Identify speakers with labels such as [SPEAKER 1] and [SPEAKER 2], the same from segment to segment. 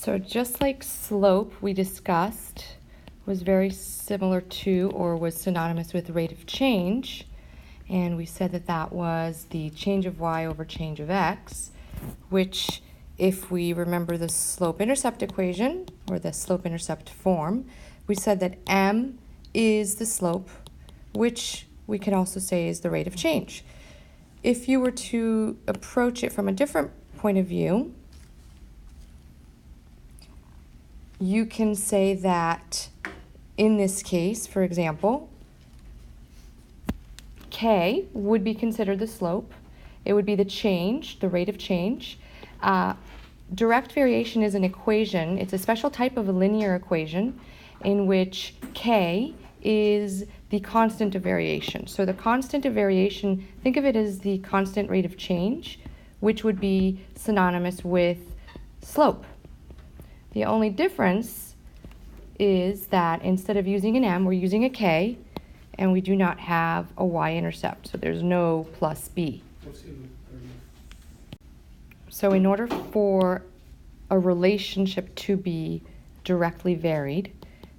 [SPEAKER 1] So just like slope we discussed was very similar to or was synonymous with rate of change, and we said that that was the change of y over change of x, which if we remember the slope-intercept equation or the slope-intercept form, we said that m is the slope, which we can also say is the rate of change. If you were to approach it from a different point of view, you can say that in this case, for example, k would be considered the slope. It would be the change, the rate of change. Direct variation is an equation. It's a special type of a linear equation in which k is the constant of variation. So the constant of variation, think of it as the constant rate of change, which would be synonymous with slope. The only difference is that instead of using an m, we're using a k, and we do not have a y-intercept, so there's no plus b. So in order for a relationship to be directly varied,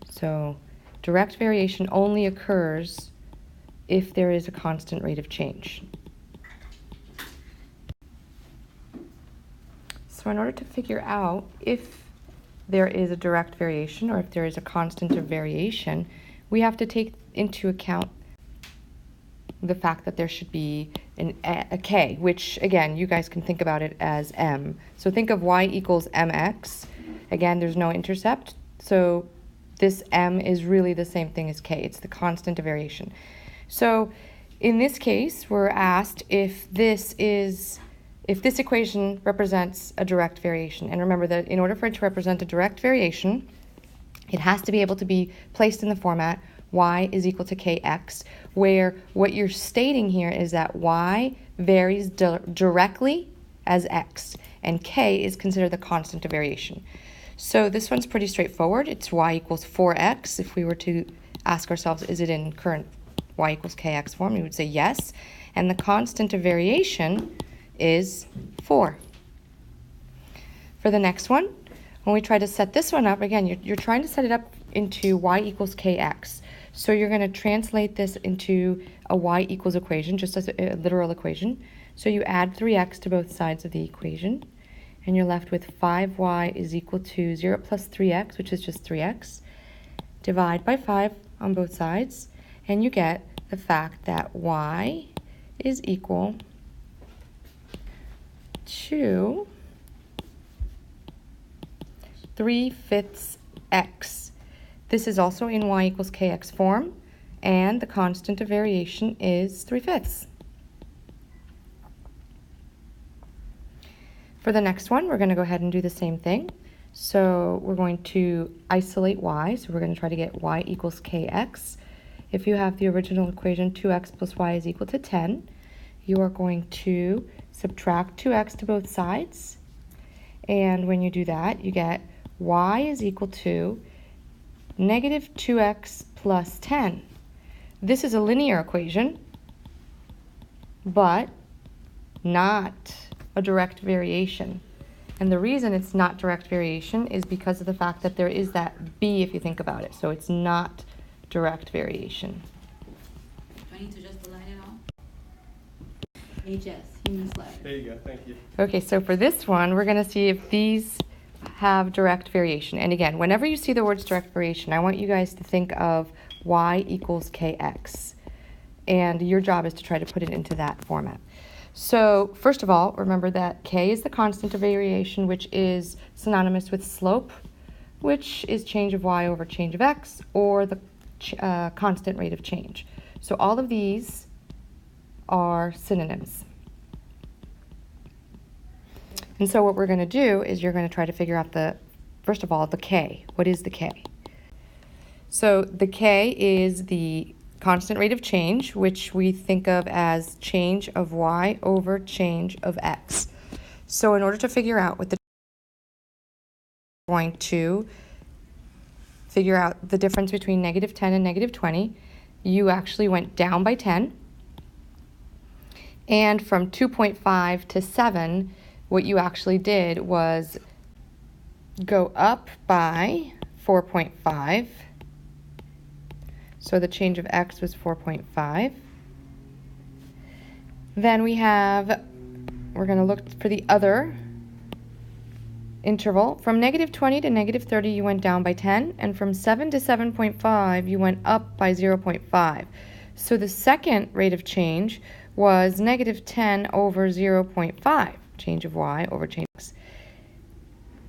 [SPEAKER 1] so direct variation only occurs if there is a constant rate of change. So in order to figure out if there is a direct variation or if there is a constant of variation, we have to take into account the fact that there should be a k, which again, you guys can think about it as m. So think of y equals mx. Again, there's no intercept, so this m is really the same thing as k. It's the constant of variation. So in this case, we're asked if this equation represents a direct variation. And remember that in order for it to represent a direct variation, it has to be able to be placed in the format y is equal to kx, where what you're stating here is that y varies directly as x, and k is considered the constant of variation. So this one's pretty straightforward. It's y equals 4x. If we were to ask ourselves, is it in current y equals kx form, we would say yes. And the constant of variation is 4. For the next one, when we try to set this one up, again, you're trying to set it up into y equals kx. So you're going to translate this into a y equals equation, just as a literal equation. So you add 3x to both sides of the equation, and you're left with 5y is equal to 0 plus 3x, which is just 3x. Divide by 5 on both sides, and you get the fact that y is equal to 3/5 x. This is also in y equals kx form, and the constant of variation is 3/5. For the next one, we're going to go ahead and do the same thing. So we're going to isolate y, so we're going to try to get y equals kx. If you have the original equation 2x plus y is equal to 10, you are going to subtract 2x to both sides, and when you do that, you get y is equal to negative 2x plus 10. This is a linear equation, but not a direct variation. And the reason it's not direct variation is because of the fact that there is that b if you think about it. So it's not direct variation.
[SPEAKER 2] Do I need to just align it all? HS, human slash.
[SPEAKER 3] There you go, thank you.
[SPEAKER 1] Okay, so for this one, we're going to see if these have direct variation. And again, whenever you see the words direct variation, I want you guys to think of y equals kx. And your job is to try to put it into that format. So first of all, remember that k is the constant of variation, which is synonymous with slope, which is change of y over change of x, or the constant rate of change. So all of these are synonyms. And so what we're going to do is you're going to try to figure out first of all, the k. What is the k? So the k is the constant rate of change, which we think of as change of y over change of x. So in order to figure out what we're going to figure out the difference between negative 10 and negative 20, you actually went down by 10. And from 2.5 to 7, what you actually did was go up by 4.5. So the change of x was 4.5. Then we're going to look for the other interval. From negative 20 to negative 30, you went down by 10, and from 7 to 7.5, you went up by 0.5. So the second rate of change was negative 10 over 0.5, change of y over change of x.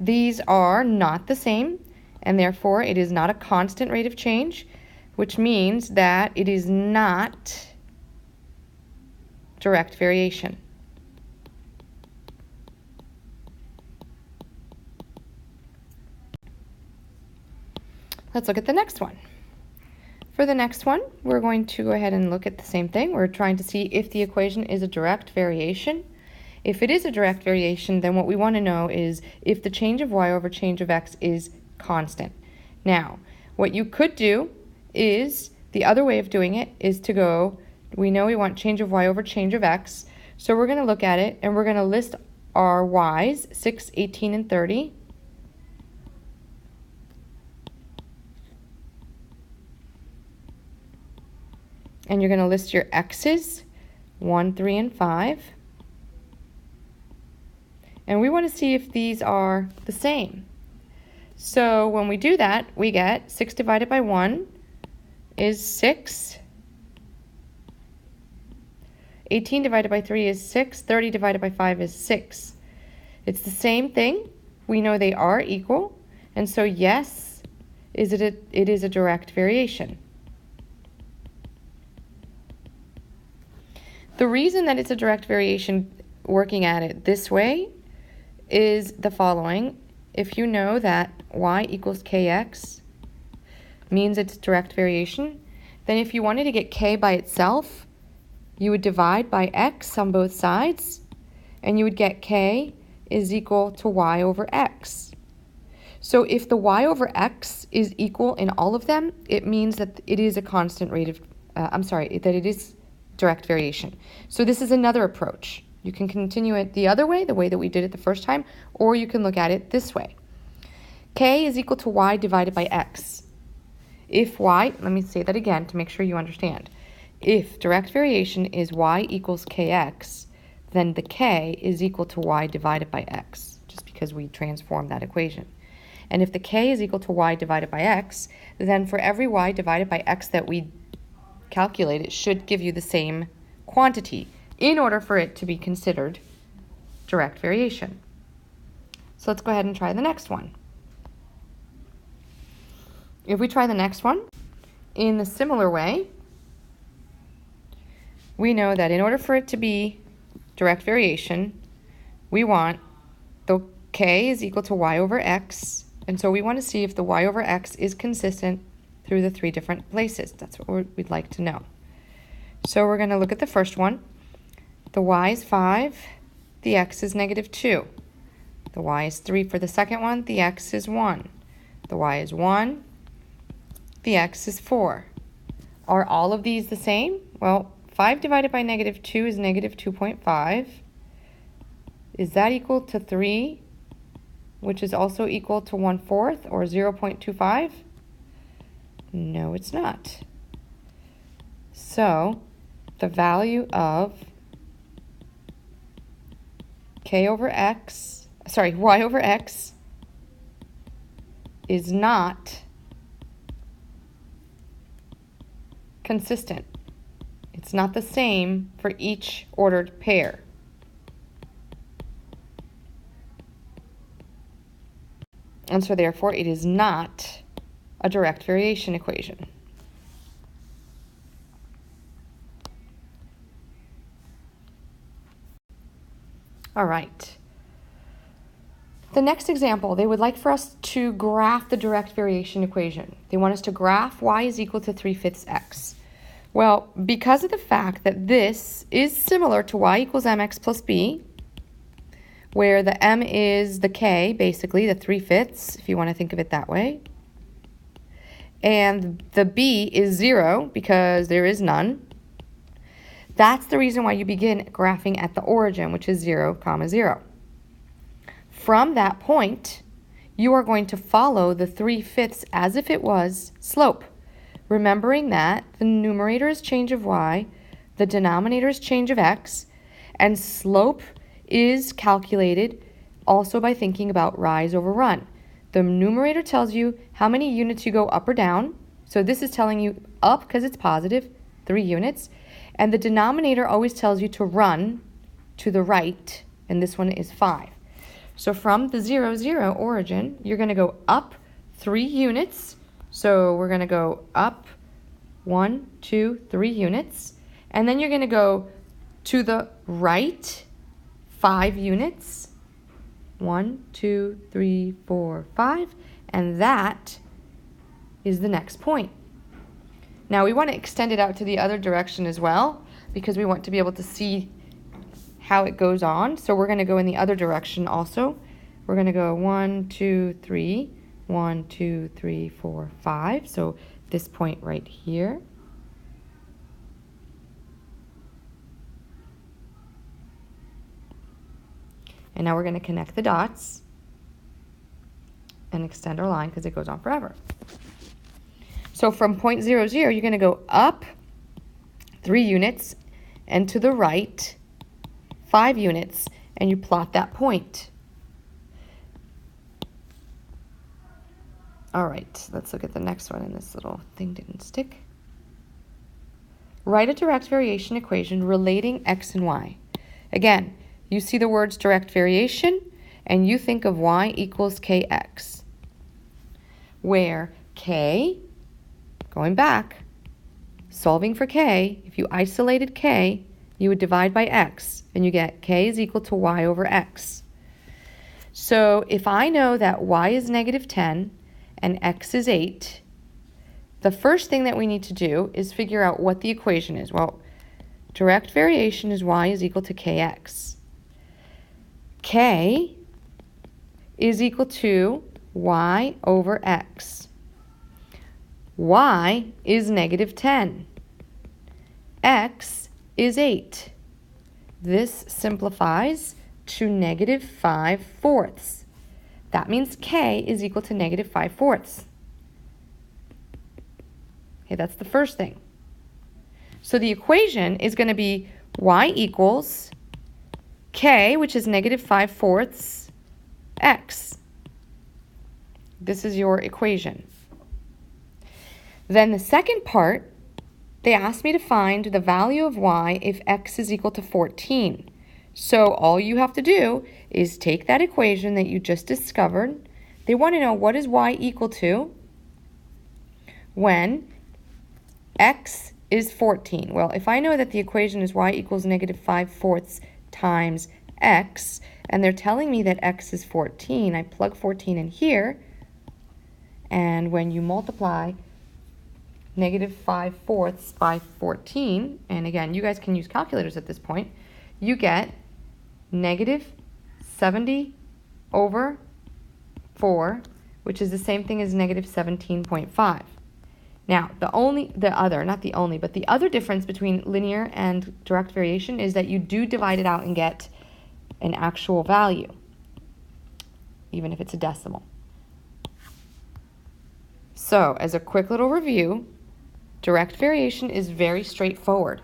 [SPEAKER 1] These are not the same, and therefore it is not a constant rate of change, which means that it is not direct variation. Let's look at the next one. For the next one, we're going to go ahead and look at the same thing. We're trying to see if the equation is a direct variation. If it is a direct variation, then what we want to know is if the change of y over change of x is constant. Now, what you could do is, the other way of doing it is to go, we know we want change of y over change of x, so we're going to look at it and we're going to list our y's, 6, 18, and 30. And you're going to list your x's, 1, 3, and 5. And we want to see if these are the same. So when we do that, we get 6 divided by 1 is 6. 18 divided by 3 is 6. 30 divided by 5 is 6. It's the same thing. We know they are equal. And so yes, it is a direct variation. The reason that it's a direct variation working at it this way is the following. If you know that y equals kx means it's direct variation, then if you wanted to get k by itself, you would divide by x on both sides, and you would get k is equal to y over x. So if the y over x is equal in all of them, it means that it is a constant rate of, that it is direct variation. So this is another approach. You can continue it the other way, the way that we did it the first time, or you can look at it this way. K is equal to y divided by x. If y, let me say that again to make sure you understand. If direct variation is y equals kx, then the k is equal to y divided by x, just because we transformed that equation. And if the k is equal to y divided by x, then for every y divided by x that we calculate, it should give you the same quantity in order for it to be considered direct variation. So let's go ahead and try the next one. If we try the next one, in a similar way, we know that in order for it to be direct variation, we want the k is equal to y over x, and so we want to see if the y over x is consistent through the 3 different places. That's what we'd like to know. So we're going to look at the first one. The y is 5, the x is negative 2. The y is 3 for the second one, the x is 1. The y is 1, the x is 4. Are all of these the same? Well, 5 divided by negative 2 is negative 2.5. Is that equal to 3, which is also equal to 1/4, or 0.25? No, it's not. So the value of y over x is not consistent. It's not the same for each ordered pair. And so therefore it is not a direct variation equation. All right. The next example, they would like for us to graph the direct variation equation. They want us to graph y is equal to 3/5 x. Well, because of the fact that this is similar to y equals mx plus b, where the m is the k, basically, the 3/5, if you want to think of it that way, and the b is 0 because there is none, that's the reason why you begin graphing at the origin, which is 0, 0. From that point, you are going to follow the 3/5 as if it was slope, remembering that the numerator is change of y, the denominator is change of x, and slope is calculated also by thinking about rise over run. The numerator tells you how many units you go up or down. So this is telling you up because it's positive, 3 units. And the denominator always tells you to run to the right, and this one is 5. So from the 0, 0 origin, you're going to go up 3 units. So we're going to go up 1, 2, 3 units. And then you're going to go to the right 5 units. 1, 2, 3, 4, 5. And that is the next point. Now we want to extend it out to the other direction as well because we want to be able to see how it goes on. So we're going to go in the other direction also. We're going to go 1, 2, 3, 1, 2, 3, 4, 5. So this point right here. And now we're going to connect the dots and extend our line because it goes on forever. So from point 0, 0, you're going to go up 3 units and to the right 5 units, and you plot that point. All right, let's look at the next one, and this little thing didn't stick. Write a direct variation equation relating x and y. Again, you see the words direct variation, and you think of y equals kx, where k, going back, solving for k, if you isolated k, you would divide by x, and you get k is equal to y over x. So if I know that y is negative 10 and x is 8, the first thing that we need to do is figure out what the equation is. Well, direct variation is y is equal to kx. K is equal to y over x. Y is negative 10. X is 8. This simplifies to negative 5/4. That means K is equal to negative 5/4. Okay, that's the first thing. So the equation is going to be y equals K, which is negative 5/4, x. This is your equation. Then the second part, they asked me to find the value of y if x is equal to 14. So all you have to do is take that equation that you just discovered. They want to know what is y equal to when x is 14. Well, if I know that the equation is y equals negative 5/4 times x, and they're telling me that x is 14, I plug 14 in here, and when you multiply negative 5/4 by 14, and again, you guys can use calculators at this point, you get negative 70 over 4, which is the same thing as negative 17.5. Now, the other difference between linear and direct variation is that you do divide it out and get an actual value, even if it's a decimal. So, as a quick little review, direct variation is very straightforward.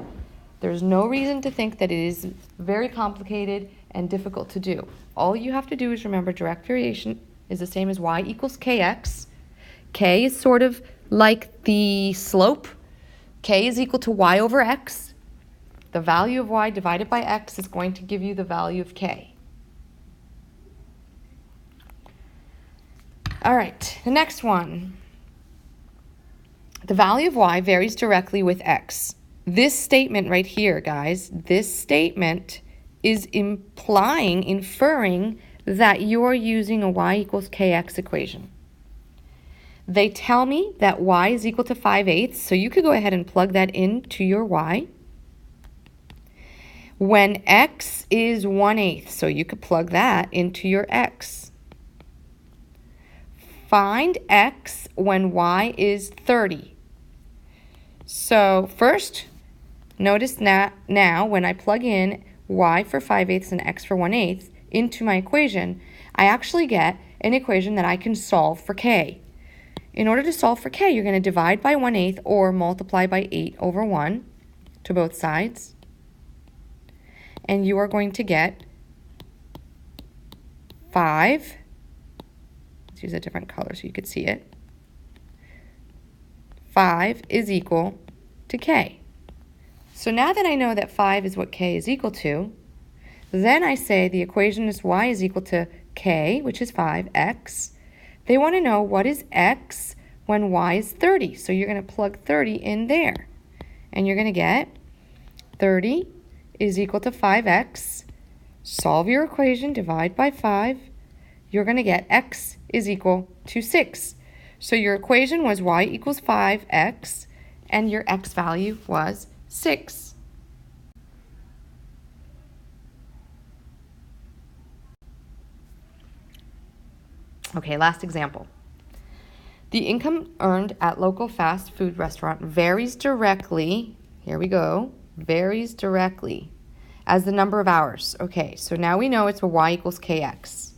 [SPEAKER 1] There's no reason to think that it is very complicated and difficult to do. All you have to do is remember direct variation is the same as y equals kx. K is sort of like the slope. K is equal to y over x. The value of y divided by x is going to give you the value of k. All right, the next one. The value of y varies directly with x. This statement right here, guys, this statement is inferring that you're using a y equals kx equation. They tell me that y is equal to 5/8, so you could go ahead and plug that into your y. When x is 1/8, so you could plug that into your x. Find x when y is 30. So first, notice now when I plug in y for 5/8 and x for 1/8 into my equation, I actually get an equation that I can solve for k. In order to solve for k, you're going to divide by 1/8 or multiply by 8 over 1 to both sides. And you are going to get 5. Let's use a different color so you could see it. 5 is equal to k. So now that I know that 5 is what k is equal to, then I say the equation is y is equal to k, which is 5x. They want to know what is x when y is 30. So you're going to plug 30 in there. And you're going to get 30 is equal to 5x. Solve your equation, divide by 5. You're going to get x is equal to 6. So your equation was y equals 5x, and your x value was 6. Okay, last example. The income earned at local fast food restaurant varies directly, here we go, varies directly as the number of hours. Okay, so now we know it's a y equals kx.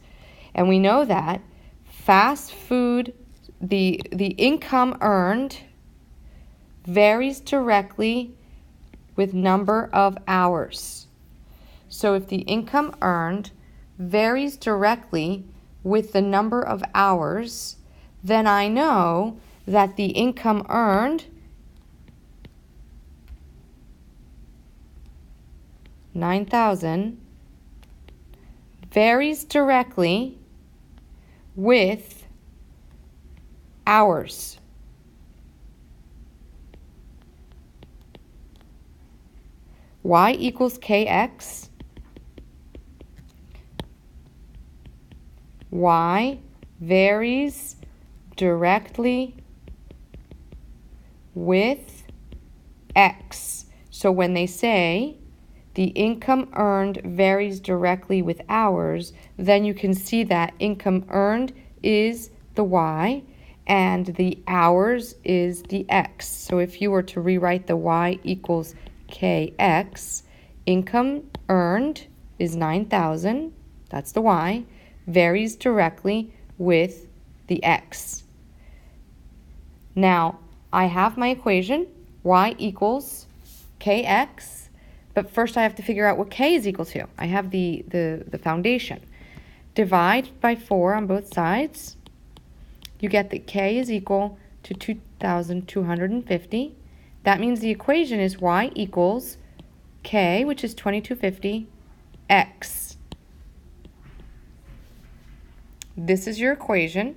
[SPEAKER 1] And we know that fast food, the income earned varies directly with number of hours. So if the income earned varies directly with the number of hours, then I know that the income earned 9,000 varies directly with hours. Y equals kx. Y varies directly with x. So when they say the income earned varies directly with hours, then you can see that income earned is the y and the hours is the x. So if you were to rewrite the y equals kx, income earned is 9,000, that's the y, varies directly with the x. Now, I have my equation, y equals kx, but first I have to figure out what k is equal to. I have the foundation. Divide by 4 on both sides. You get that k is equal to 2,250. That means the equation is y equals k, which is 2250, x. This is your equation.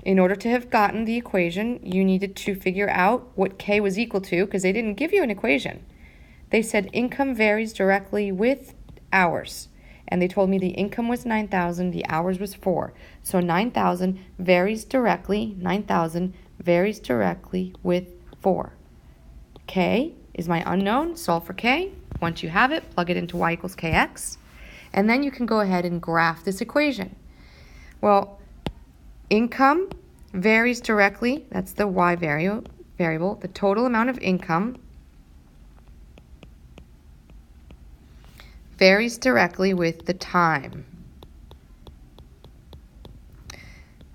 [SPEAKER 1] In order to have gotten the equation, you needed to figure out what k was equal to, because they didn't give you an equation. They said income varies directly with hours. And they told me the income was 9,000, the hours was 4. So 9,000 varies directly, 9,000 varies directly with 4. K is my unknown. Solve for k. Once you have it, plug it into y equals kx. And then you can go ahead and graph this equation. Well, income varies directly. That's the y variable. The total amount of income varies directly with the time.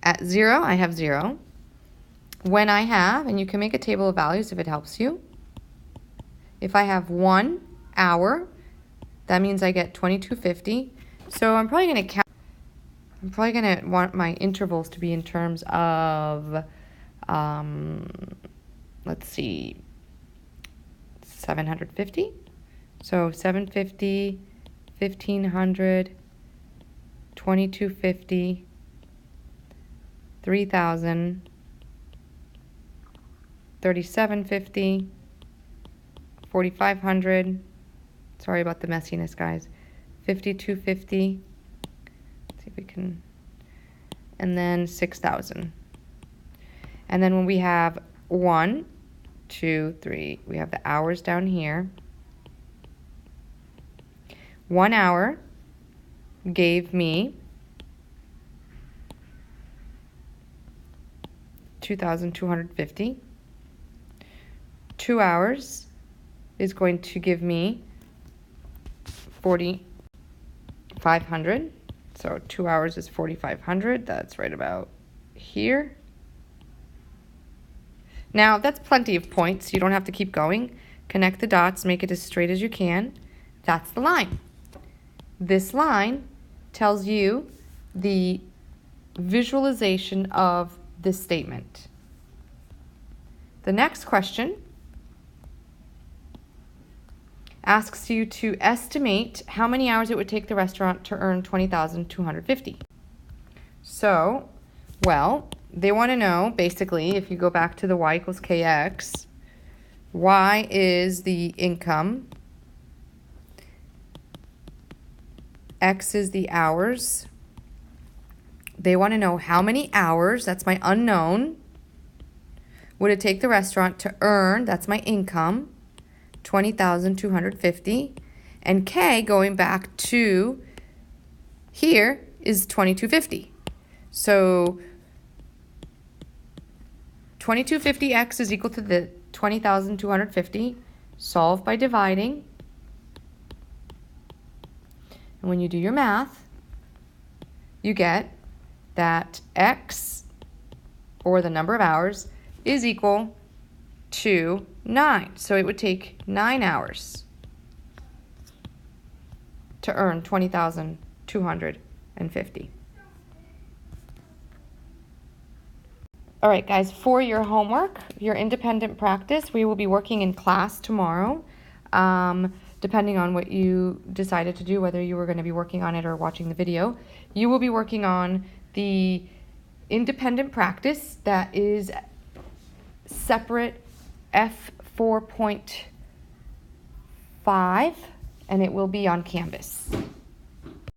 [SPEAKER 1] At 0, I have 0. When I have, and you can make a table of values if it helps you. If I have 1 hour, that means I get 2250. So I'm probably going to count. I'm probably going to want my intervals to be in terms of, let's see, 750. So 750, 1500, 2250, 3000, 3750, 4500. Sorry about the messiness, guys. 5250. Let's see if we can. And then 6,000. And then when we have 1, 2, 3, we have the hours down here. 1 hour gave me 2,250. 2 hours is going to give me 4,500. So 2 hours is 4,500. That's right about here. Now, that's plenty of points. You don't have to keep going. Connect the dots, make it as straight as you can. That's the line. This line tells you the visualization of this statement. The next question asks you to estimate how many hours it would take the restaurant to earn $20,250. So, well, they want to know, basically, if you go back to the y equals kx, y is the income, x is the hours. They want to know how many hours, that's my unknown, would it take the restaurant to earn, that's my income, $20,250, and K, going back to here, is $22.50. So 2250x is equal to the 20,250. Solve by dividing. And when you do your math, you get that x, or the number of hours, is equal to 9. So it would take 9 hours to earn $20,250. All right, guys, for your homework, your independent practice, we will be working in class tomorrow, depending on what you decided to do, whether you were going to be working on it or watching the video. You will be working on the independent practice that is separate F4.5, and it will be on Canvas.